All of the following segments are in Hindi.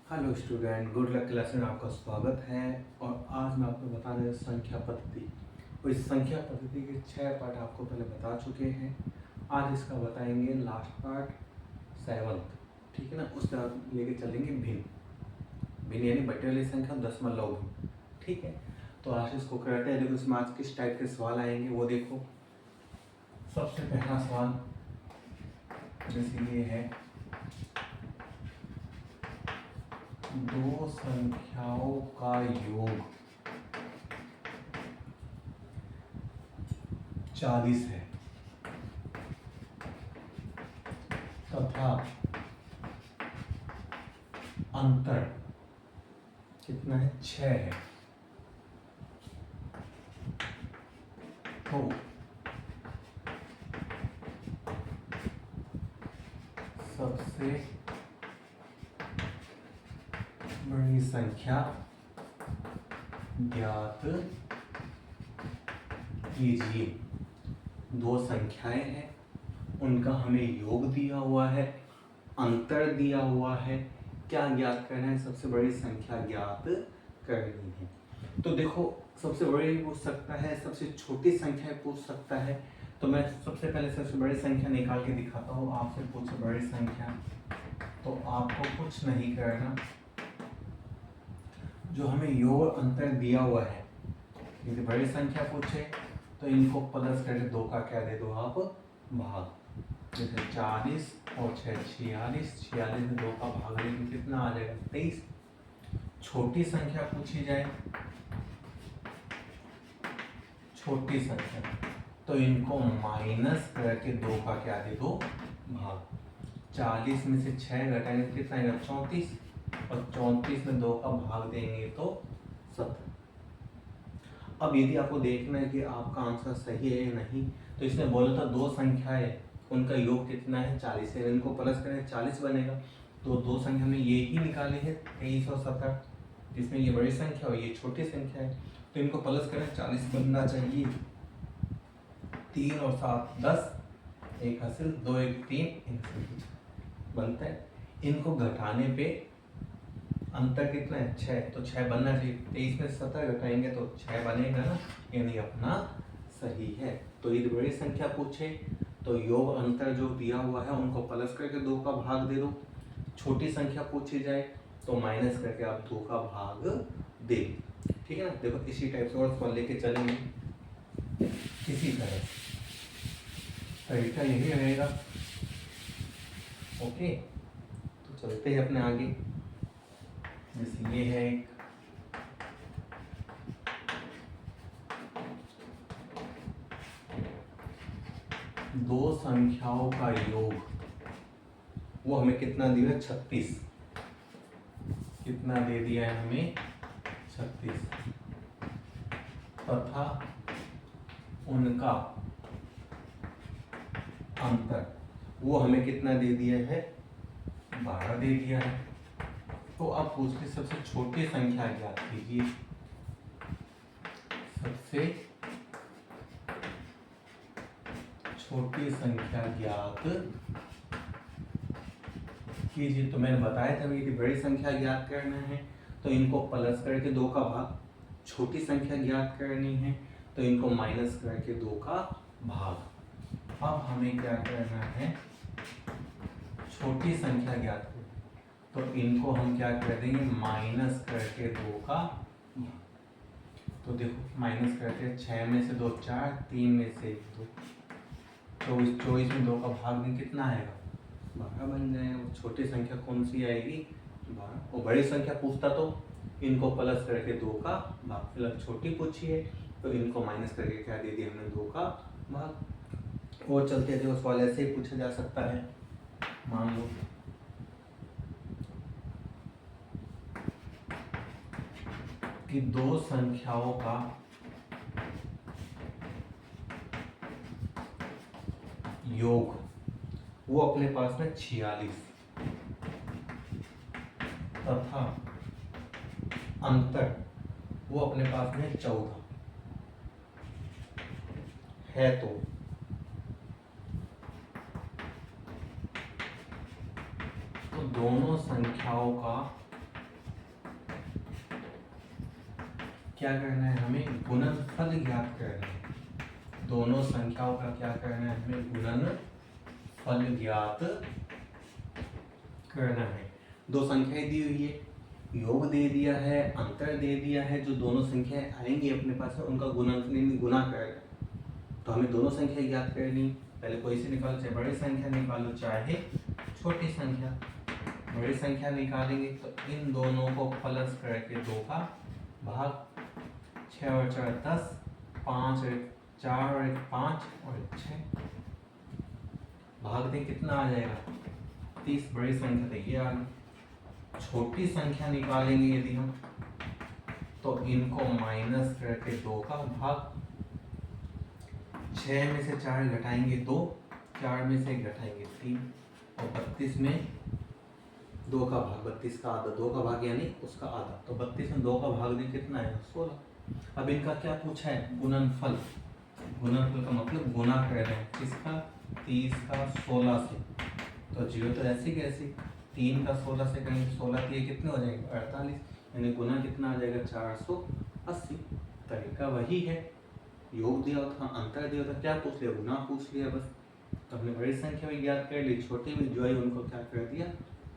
Hello student, good luck class में आपका स्वागत है। और आज मैं आपको बता रहा हूँ संख्या पद्धति। और इस संख्या पद्धति के 6 पार्ट आपको पहले बता चुके हैं। आज इसका बताएंगे लास्ट पार्ट, 7th। ठीक है ना। उसके बाद लेके चलेंगे भिन्न भिन्न यानी बटे वाली संख्या, दशमलव भिन्न। ठीक है, तो आज इसको करते हैं। देखो इसमें आज किस टाइप के सवाल आएंगे वो देखो। सबसे पहला सवाल जैसे ये है, दो संख्याओं का योग 40 है तथा अंतर कितना है, 6 है। तो सबसे बड़ी संख्या ज्ञात कीजिए। दो संख्याएं हैं, उनका हमें योग दिया हुआ है, अंतर दिया हुआ है। क्या ज्ञात करना है? सबसे बड़ी संख्या ज्ञात करनी है। तो देखो, सबसे बड़ी पूछ सकता है, सबसे छोटी संख्या पूछ सकता है। तो मैं सबसे पहले सबसे बड़ी संख्या निकाल के दिखाता हूँ। आपसे पूछे बड़ी संख्या, तो आपको कुछ नहीं करना। जो हमें योग अंतर दिया हुआ है, यदि बड़ी संख्या पूछे तो इनको प्लस करके 2 का क्या दे दो आप, भाग। जैसे 40 और 6 46, 46 में 2 का भाग लेंगे कितना आ जाएगा, 23। छोटी संख्या पूछी जाए, छोटी संख्या, तो इनको माइनस करके 2 का क्या दे दो, भाग। 40 में से 6 घटाएंगे कितना आएगा, 34। और 34 में 2 का भाग देंगे तो 17। अब यदि आपको देखना है कि आपका आंसर सही है या नहीं, तो इसने बोला था दो संख्या है, उनका योग कितना है, 40 है। इनको प्लस करें 40 बनेगा। तो दो संख्या में ये ही निकाले है, 23 और 17, जिसमें ये बड़ी संख्या और ये छोटी संख्या है। तो इनको प्लस करें 40 बनना चाहिए। 3 और 7 10, 1 हासिल, 2 1 3 बनता है। इनको घटाने पे अंतर कितना है, 6, तो 6 बनना चाहिए। 23 में 17 घटाएंगे तो 6 बनेगा ना, यानी अपना सही है। तो यदि बड़ी संख्या पूछे तो योग अंतर जो दिया हुआ है उनको प्लस करके 2 का भाग दे दो। छोटी संख्या पूछी जाए तो माइनस करके आप 2 का भाग दे। ठीक है ना। देखो इसी टाइप से और सवाल लेके चलेंगे। इसी तरह तरीका यही रहेगा। ओके, तो चलते हैं अपने आगे। जैसे ये है एक, दो संख्याओं का योग, वो हमें कितना दिया है, 36। कितना दे दिया है हमें, 36। तथा उनका अंतर वो हमें कितना दे दिया है, 12 दे दिया है। तो अब पूछते सबसे छोटी संख्या ज्ञात कीजिए। सबसे छोटी संख्या ज्ञात कीजिए। तो मैंने बताया था कि बड़ी संख्या ज्ञात करना है तो इनको प्लस करके 2 का भाग, छोटी संख्या ज्ञात करनी है तो इनको माइनस करके 2 का भाग। अब हमें क्या करना है, छोटी संख्या ज्ञात करनी, तो इनको हम क्या कर देंगे, माइनस करके 2 का भाग। तो देखो माइनस करके 6 में से 2 4, 3 में से 2 24, 24 में 2 का भाग दें कितना आएगा, 12 बन जाएगा। वो छोटी संख्या कौन सी आएगी, 12। वो बड़ी संख्या पूछता तो इनको प्लस करके 2 का भाग, फिलहाल छोटी पूछी है तो इनको माइनस करके क्या दे दिया हमने, 2 का भाग। और चलते थे, उस सवाल ऐसे ही पूछा जा सकता है। मान लो कि दो संख्याओं का योग, वो अपने पास में 46 तथा अंतर वो अपने पास में 14 है। तो दोनों संख्याओं का क्या करना है हमें, गुणनफल ज्ञात करना है। दोनों संख्याओं का क्या करना है हमें, गुणनफल ज्ञात करना है। दो संख्याएं दी हुई है, योग दे दिया है, अंतर दे दिया है, जो दोनों संख्याएं आएंगी अपने पास में उनका गुना करना। तो हमें दोनों संख्या ज्ञात करनी, पहले कोई से निकालो, चाहे बड़ी संख्या निकालो चाहे छोटी संख्या। बड़ी संख्या निकालेंगे तो इन दोनों को प्लस करके 2 का भाग, 6 और 4 10, 5 और 1 4 और 1 5 और 6 भाग दें, कितना आ जाएगा 30। बड़ी संख्या तो ये आ गई। छोटी संख्या निकालेंगे यदि हम, तो इनको माइनस करके 2 का भाग, 6 में से 4 घटाएंगे 2, 4 में से 1 घटाएंगे 3 और 32 में 2 का भाग, 32 का आधा, 2 का भाग यानी उसका आधा, तो 32 में 2 का भाग दें कितना है 16। अब इनका क्या पूछा है, गुणनफल। गुणनफल का मतलब गुना कर रहे हैं किसका, 30 का 16 से, तो 0 तो ऐसी कैसी, 3 का 16 से करेंगे, 16 के कितने हो जाएंगे 48, यानी गुना कितना आ जाएगा 480। तरीका वही है, योग दिया था, अंतर दिया था, क्या पूछ लिया, गुना पूछ लिया बस। तो हमने बड़ी संख्या भी ज्ञात कर ली, छोटी भी जो है उनको क्या कर दिया,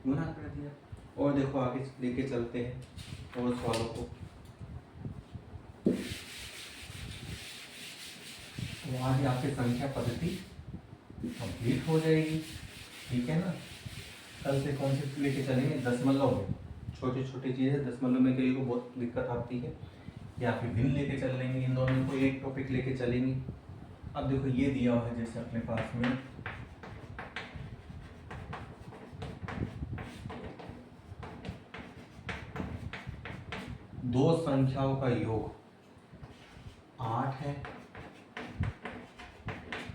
गुना कर दिया। और देखो आगे लेके चलते हैं और सवालों को। तो आज आपकी संख्या पद्धति कंप्लीट हो जाएगी, ठीक है ना। कल से कौन से लेके चलेंगे, दशमलव में, छोटी छोटी चीज़ें दशमलव में कई को बहुत दिक्कत आती है, या फिर भिन्न लेके चल लेंगे, इन दोनों को एक टॉपिक लेके चलेंगे। अब देखो ये दिया हुआ है जैसे अपने पास में, दो संख्याओं का योग 8 है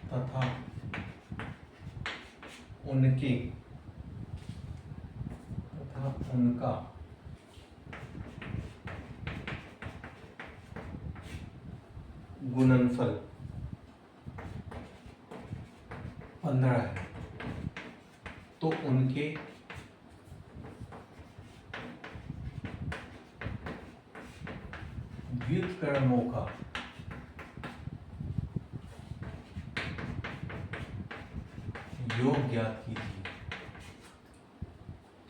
तथा उनका गुणनफल 15 है, तो उनके व्युत्क्रमों का योग ज्ञात कीजिए।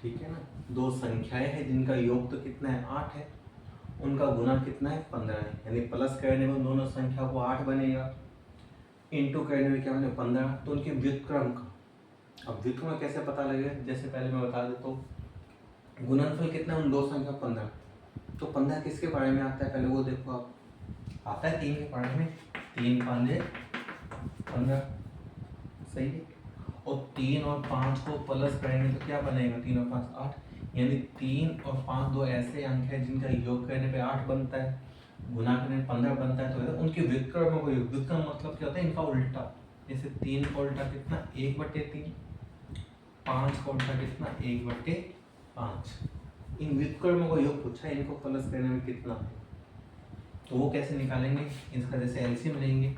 ठीक है ना, दो संख्याएं हैं जिनका योग तो कितना है 8 है, उनका गुना कितना है 15 है, यानी प्लस करने में दोनों संख्या को 8 बनेगा, इंटू करने में क्या बने 15, तो उनके व्युत्क्रम का। अब व्युत्क्रम कैसे पता लगेगा, जैसे पहले मैं बता देता हूँ, गुणनफल कितना है उन दो संख्या 15, तो 15 किसके बारे में आता है पहले वो देखो आप, आता है 3 के बारे में, 3 5 15, सही है। और 3 और 5 को प्लस करेंगे तो क्या बनेगा, 3 और 5 8, यानी 3 और 5 दो ऐसे अंक हैं जिनका योग करने पे 8 बनता है, गुना करने पे 15 बनता है, तो उनके व्युत्क्रमों को योग, व्युत्क्रम मतलब क्या होता है इनका उल्टा, जैसे 3 का उल्टा कितना 1/3, 5 का उल्टा कितना 1/5, इन व्युत्क्रमों का योग पूछा है, इनको प्लस करने में कितना है, तो वो कैसे निकालेंगे, इसका जैसे एलसीएम लेंगे,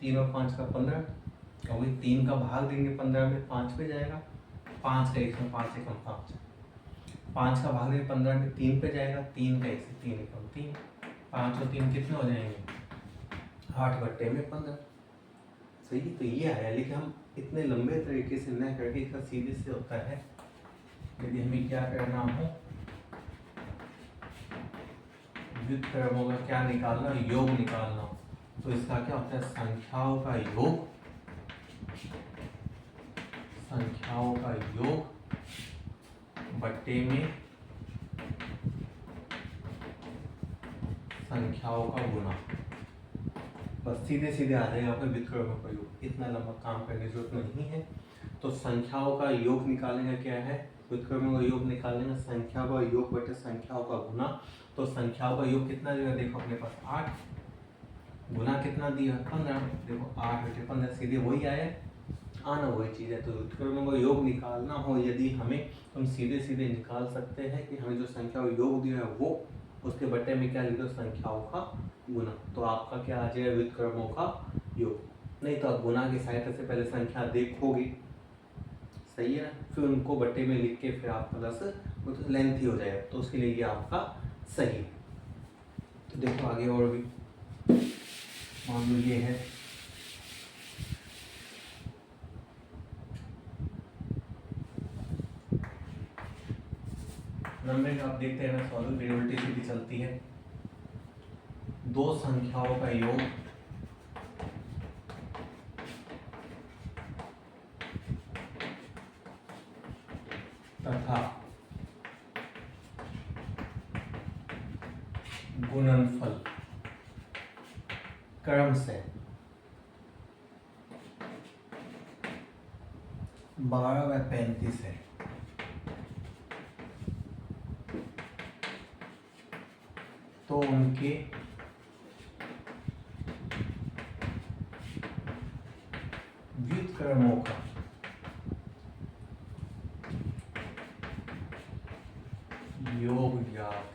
3 और 5 का 15, और वही 3 का भाग देंगे 15 में, 5 पे जाएगा, 5 का 1 में 5 एकम 5, 5 का भाग देंगे 15 में, 3 पे जाएगा, 3 का 1 से 3 एकम 3, 5 और 3 कितने हो जाएंगे 8/15, सही। तो ये आया, लेकिन हम इतने लंबे तरीके से न करके इसका सीधे से होता है, यदि हमें क्या करना हो, व्युत्क्रमों का क्या निकालना, योग निकालना, तो इसका क्या होता है, संख्याओं का योग, संख्याओं का योग बट्टे में संख्याओं का गुना, बस सीधे सीधे आ जाएगा आपका व्युत्क्रमों का योग, इतना लंबा काम करने की जरूरत नहीं है। तो संख्याओं का योग निकालने का क्या है, व्युत्क्रमों का योग निकालने का संख्याओं का योग बटे संख्याओं का गुना, तो संख्याओं का योग कितना देगा, देखो अपने पास 8, गुना कितना दिया 15, देखो 8/15, सीधे वही आया, आना वही चीज़ है। तो व्युत्क्रमों का योग निकालना हो यदि हमें, हम सीधे सीधे निकाल सकते हैं कि हमें जो संख्या का योग दिया है वो, उसके बट्टे में क्या लिख दो, संख्याओं का गुना, तो आपका क्या आ जाएगा, व्युत्क्रमों का योग। नहीं तो आप गुना की सहायता से पहले संख्या देखोगे, सही है ना, फिर उनको बट्टे में लिख के फिर आप प्लस, तो लेंथी हो जाएगा, तो उसके लिए ये आपका सही है। तो देखो आगे और भी मान लो ये है नंबरिंग, आप देखते हैं ना सॉल्व वेरिएबिलिटी सीधी चलती है। दो संख्याओं का योग तथा गुणनफल क्रम से 12/35 है। तो उनके व्युत्क्रमों का योग ज्ञात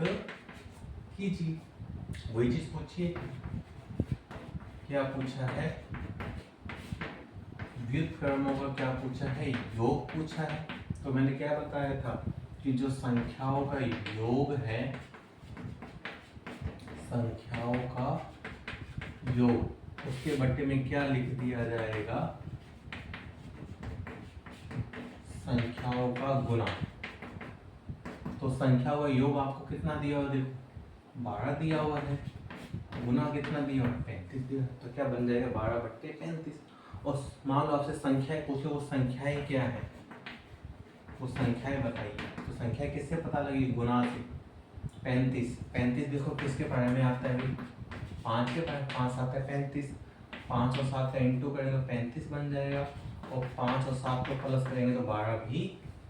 कीजिए। वही चीज पूछिए, क्या पूछा है? व्युत्क्रमों का क्या पूछा है? योग पूछा है। तो मैंने क्या बताया था कि जो संख्याओं का योग है, संख्याओं का योग, उसके बट्टे में क्या लिख दिया जाएगा? संख्याओं का गुना। तो संख्याओं का योग आपको कितना दिया हुआ? देखो 12 दिया हुआ है, गुना कितना दिया हुआ? 35 दिया। तो क्या बन जाएगा? 12/35। और मान लो आपसे संख्याएं पूछे, वो संख्याएं क्या है? वो संख्याएं बताइए। तो संख्या किससे पता लगेगी? गुना से। 35 देखो किसके बारे में आता है? 5 के बारे। 5 7 है 35। 5 और 7 का इंटू करेंगे तो 35 बन जाएगा, और 5 और 7 को प्लस करेंगे तो 12 भी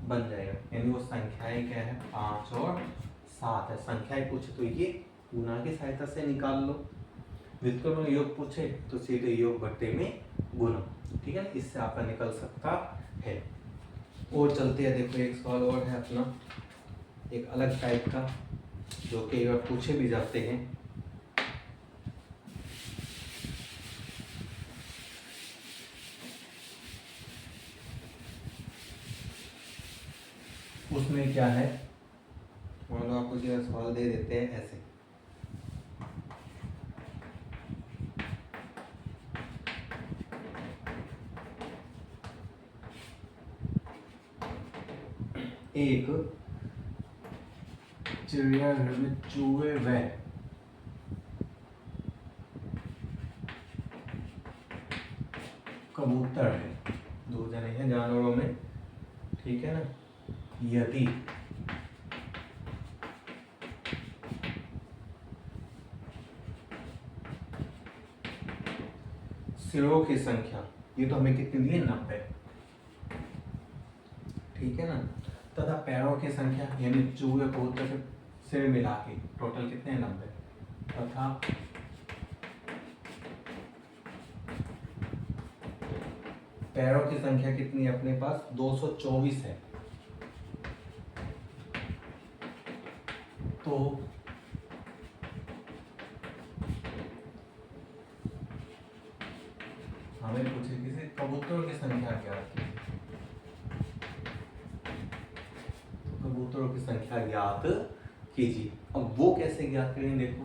बन जाएगा। यानी वो संख्याएं क्या है? 5 और 7 है। संख्याएं पूछे तो ये गुना की सहायता से निकाल लो। व्युत्क्रम में योग पूछे तो सीधे योग बट्टे में गुना। ठीक है, इससे आपका निकल सकता है। और चलते हैं, देखो एक सवाल और है अपना, एक अलग टाइप का, जो कई बार पूछे भी जाते हैं। उसमें क्या है, मान लो आपको जो सवाल दे देते हैं ऐसे, एक चिड़ियाघर में चूहे व कबूतर है, दो जने हैं जानवरों में, ठीक है ना। यदि सिरों की संख्या, ये तो हमें कितनी दी है? 90, ठीक है ना, तथा पैरों की संख्या यानी चूहे कबूतर के सिर मिला के टोटल कितने हैं? 90, तथा पैरों की संख्या कितनी है अपने पास? 224 है। तो हमें पूछे किसी कबूतरों की संख्या ज्ञात कीजिए। तो कबूतरों की संख्या ज्ञात कीजिए। अब वो कैसे ज्ञात करेंगे? देखो,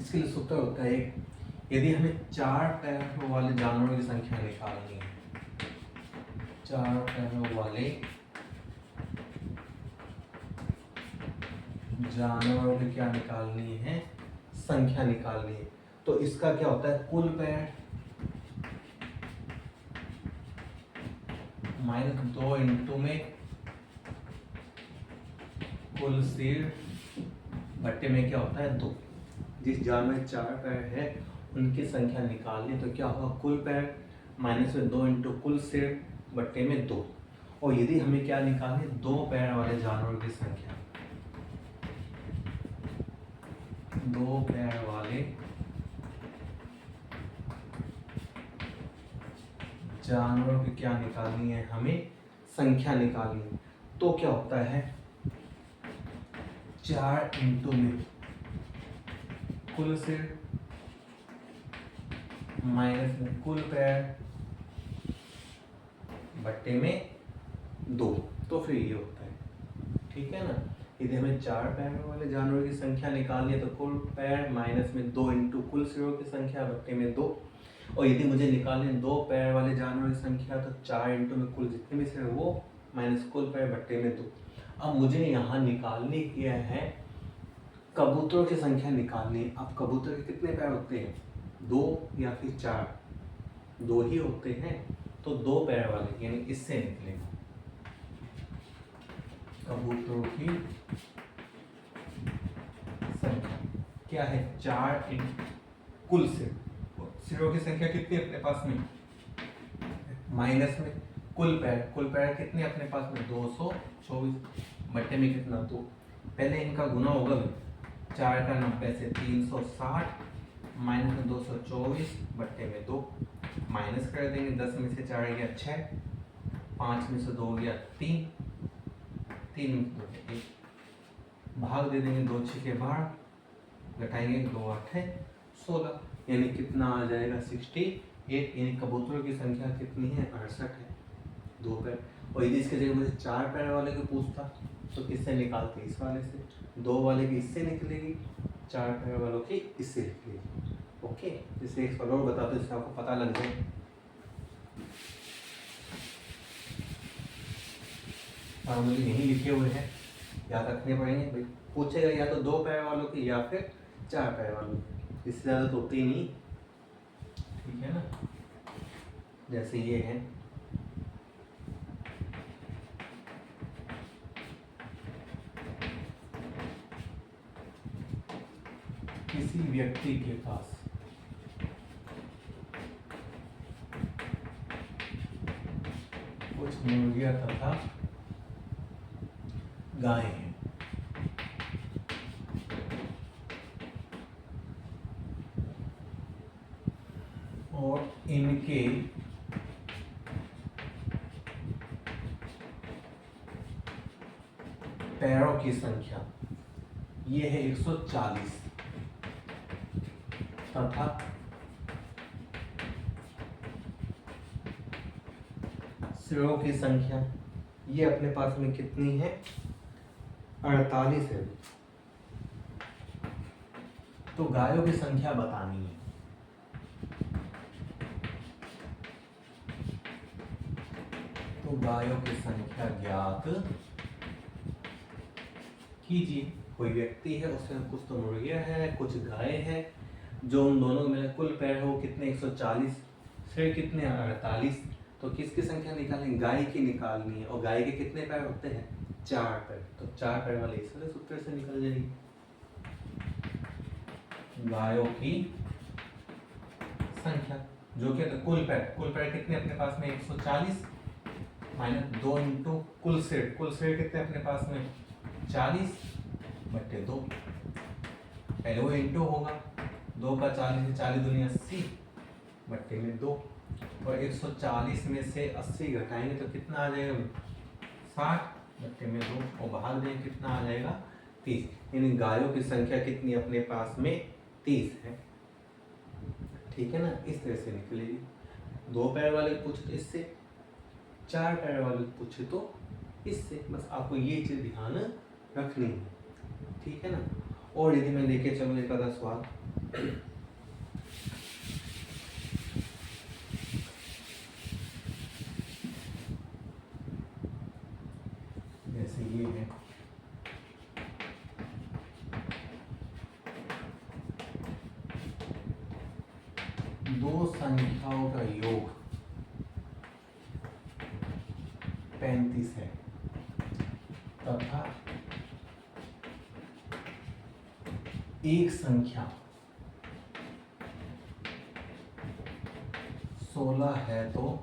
इसके लिए सूत्र होता है एक, यदि हमें 4 पैरों वाले जानवरों की संख्या निकालनी है, 4 पैरों वाले जानवरों की क्या निकालनी है? संख्या निकालनी है। तो इसका क्या होता है? कुल पैर -2 इंटू में कुल सिर बट्टे में क्या होता है? 2। जिस जानवर में 4 पैर है उनकी संख्या निकालनी, तो क्या होगा? कुल पैर -2 इंटू कुल सिर बट्टे में 2। और यदि हमें क्या निकालनी? 2 पैर वाले जानवरों की संख्या, 2 पैर वाले जानवरों की क्या निकालनी है? हमें संख्या निकालनी है। तो क्या होता है? 4 इंटू में कुल सिर माइनस में कुल पैर बट्टे में 2। तो फिर ये होता है, ठीक है ना। यदि हमें 4 पैर वाले जानवरों की संख्या निकालनी है तो कुल पैर माइनस में 2 इंटू कुल सिरों की संख्या बट्टे में 2, और यदि मुझे निकालने 2 पैर वाले जानवरों की संख्या तो 4 इंटू में कुल जितने भी सिर है वो माइनस कुल पैर बट्टे में 2। अब मुझे यहाँ निकालनी क्या है, कबूतरों की संख्या निकालनी है। अब कबूतर के कितने पैर होते हैं, 2 या फिर 4? 2 ही होते हैं, तो 2 पैर वाले यानी इससे निकलेगा कबूतरों की संख्या क्या है, 4 इन कुल सिरों की संख्या कितनी अपने पास में, माइनस में कुल पैर कितने अपने पास में, 224 बट्टे में कितना, 2। पहले इनका गुना होगा 4 का 90 से 360 माइनस में 224 बट्टे में 2, माइनस कर देंगे, 10 में से 4 गया 6, 5 में से 2 गया 3, 3 में से 2 गया 1, भाग दे देंगे, 2 6 के 12, घटाएंगे 2 8 16, यानी कितना आ जाएगा 68। यानी कबूतरों की संख्या कितनी है, 68 है, 2 पैर। और यदि इसके जगह मुझे 4 पैर वाले को पूछता तो किससे निकालते, इस वाले से, 2 वाले की इससे निकलेगी, 4 पैर वालों की इससे निकलेगी। ओके, इसे एक सवाल और बता दो जिससे आपको पता लग जाए। फॉर्मूले यहीं लिखे हुए हैं, याद रखने पड़ेंगे भाई। पूछेगा या तो 2 पैर वालों की या फिर 4 पैर वालों की, इससे ज़्यादा तो होती नहीं, ठीक है ना। जैसे ये है, किसी व्यक्ति के पास कुछ मुर्गियां तथा गाय हैं, और इनके पैरों की संख्या ये है 140 तथा सिरों की संख्या ये अपने पास में कितनी है, 48 है। तो गायों की संख्या बतानी है। तो गायों की संख्या ज्ञात कीजिए। कोई व्यक्ति है, उसमें कुछ तो मुर्गियां है, कुछ गाय है, जो उन दोनों में कुल पैर हो कितने, 140, सिर कितने, 48। तो किसकी संख्या निकालेंगे, गाय की निकालनी है। और गाय के कितने पैर होते हैं, 4 पैर। तो 4 पैर वाले इस वाले सूत्र से निकल जाएगी। गायों की संख्या जो कि कुल पैर कितने अपने पास में, 140 माइनस 2 इंटू कुल सिर कितने अपने पास में, 40 बट्टे 2। पहले वो इंटू होगा, 2 का 40 से 40 दुनिया 80 बट्टे में 2, और 140 में से 80 घटाएंगे तो कितना आ जाएगा, 60 बट्टे में 2, और भाग देंगे कितना आ जाएगा, 30। यानी गायों की संख्या कितनी अपने पास में, 30 है। ठीक है ना, इस तरह से निकलेगी। 2 पैर वाले पूछे तो इससे, 4 पैर वाले पूछे तो इससे। बस आपको ये चीज ध्यान रखनी है, ठीक है ना। और यदि मैं लेके चलूँ एक आधा सवाल, जैसे ये है, दो संख्याओं का योग 35 है तथा एक संख्या 16 है, तो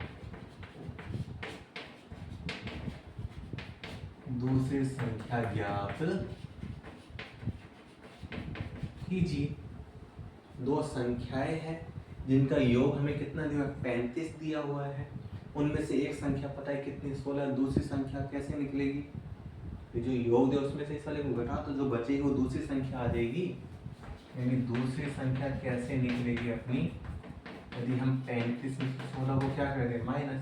दूसरी संख्या ज्ञात कीजिए। 2 संख्याएं हैं जिनका योग हमें कितना दिया, 35 दिया हुआ है। उनमें से एक संख्या पता है कितनी, 16। दूसरी संख्या कैसे निकलेगी, तो जो योग दे उसमें से इस वाले को घटा तो जो बचेगी वो दूसरी संख्या आ जाएगी। यानी दूसरी संख्या कैसे निकलेगी अपनी, यदि हम 35 में से 16 को क्या कर दें, माइनस,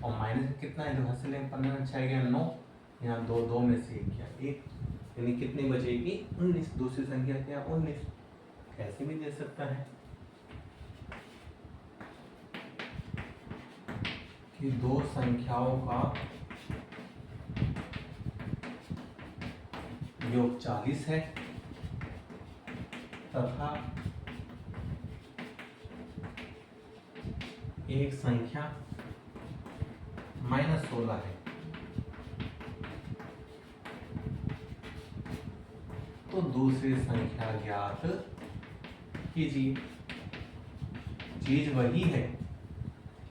और माइनस कितना है, जो हंस लें 15 में 6 गया 9, यहाँ 2 में से 1 गया 1, यानी कितनी बचेगी 19। दूसरी संख्या क्या 19, कैसे भी दे सकता है कि दो संख्याओं का योग 40 है तथा एक संख्या -16 है। तो दूसरी संख्या ज्ञात कीजिए। चीज वही है,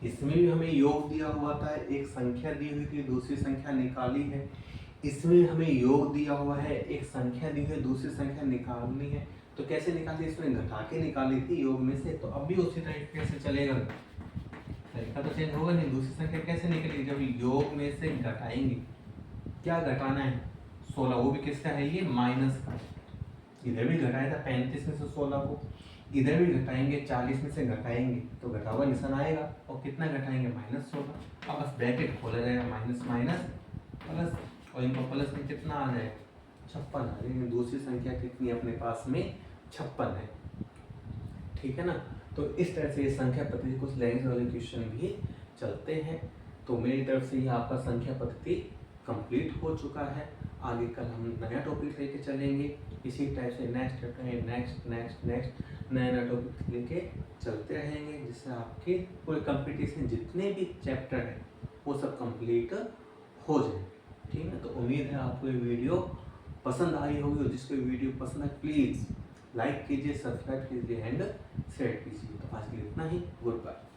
इसमें भी हमें योग दिया हुआ था, एक संख्या दी हुई थी, दूसरी संख्या निकाली है। इसमें हमें योग दिया हुआ है, एक संख्या दी हुई है, दूसरी संख्या निकालनी है। तो कैसे निकाली, इसमें घटा के निकाली थी योग में से, तो अब भी उसी तरीके से चलेगा, तरीका तो चेंज होगा नहीं। दूसरी संख्या कैसे निकलेगी, जब योग में से घटाएंगे। क्या घटाना है 16, वो भी किसका है, ये माइनस का। इधर भी घटाया था 35 में से 16 को, इधर भी घटाएंगे 40 में से घटाएंगे तो घटा हुआ निशान आएगा। और कितना घटाएंगे -16। अब बस ब्रैकेट खोला जाएगा, माइनस माइनस प्लस, और इनको प्लस में कितना आ जाएगा 56 आ जाएगा। दूसरी संख्या कितनी अपने पास में 56 है, ठीक है ना। तो इस तरह से ये संख्या पद्धति कुछ लैंग्वेज वाले क्वेश्चन भी चलते हैं। तो मेरी तरफ से ये आपका संख्या पद्धति कंप्लीट हो चुका है। आगे कल हम नया टॉपिक लेके चलेंगे, इसी टाइप से नेक्स्ट चैप्टर में नेक्स्ट नया टॉपिक लेके चलते रहेंगे, जिससे आपके पूरे कंपटीशन जितने भी चैप्टर हैं वो सब कंप्लीट हो जाए, ठीक है। तो उम्मीद है आपको ये वीडियो पसंद आई होगी, और जिसको वीडियो पसंद है प्लीज़ लाइक कीजिए, सब्सक्राइब कीजिए एंड शेयर कीजिए। तो आज के लिए इतना ही, गुड बाय।